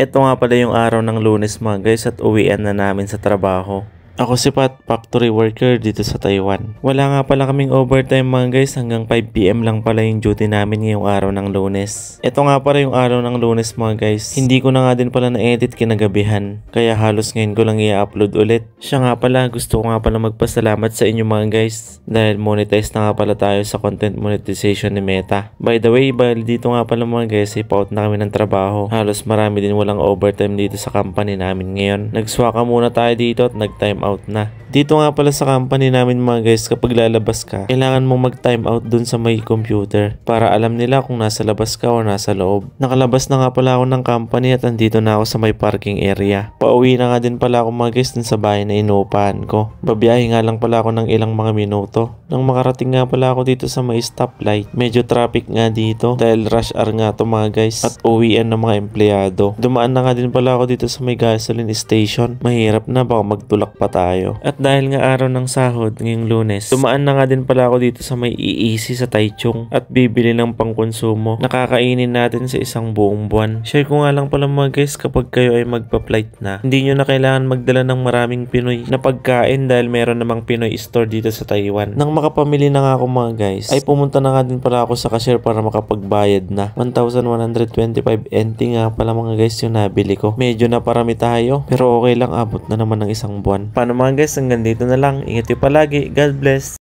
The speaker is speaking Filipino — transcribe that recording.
Ito nga pala yung araw ng Lunes mga guys at uwian na namin sa trabaho. Ako si Pat, factory worker dito sa Taiwan. Wala nga pala kaming overtime mga guys, hanggang 5 PM lang pala yung duty namin ngayong araw ng Lunes. Ito nga pala yung araw ng Lunes mga guys. Hindi ko na nga din pala na-edit kinagabihan, kaya halos ngayon ko lang i-upload ulit. Siya nga pala, gusto ko nga pala magpasalamat sa inyo mga guys dahil monetize na nga pala tayo sa content monetization ni Meta. By the way, dito nga pala mga guys, ipa-out na kami ng trabaho. Halos marami din walang overtime dito sa company namin ngayon. Nagswaka muna tayo dito at nag-time out na. Dito nga pala sa company namin mga guys, kapag lalabas ka, kailangan mong mag-time out dun sa may computer para alam nila kung nasa labas ka o nasa loob. Nakalabas na nga pala ako ng company at andito na ako sa may parking area. Pauwi na nga din pala ako mga guys dun sa bahay na inuupahan ko. Babiyahe nga lang pala ako ng ilang mga minuto. Nang makarating nga pala ako dito sa may stoplight, medyo traffic nga dito dahil rush hour nga to mga guys at uwian ng mga empleyado. Dumaan na nga din pala ako dito sa may gasoline station. Mahirap na, baka magtulak pa tayo. At dahil nga araw ng sahod ngayong Lunes, dumaan na nga din pala ako dito sa may iisi sa Taichung at bibili ng pangkonsumo. Nakakainin natin sa isang buong buwan. Share ko nga lang pala mga guys, kapag kayo ay magpa-flight na, hindi nyo na kailangan magdala ng maraming Pinoy na pagkain dahil meron namang Pinoy store dito sa Taiwan. Nang makapamili na nga ako mga guys, ay pumunta na nga din pala ako sa cashier para makapagbayad na. 1,125 NT nga pala mga guys yung nabili ko. Medyo na parami tayo, pero okay lang, abot na naman ng isang buwan. Paano mga guys, hanggang dito na lang. Ingat kayo palagi. God bless.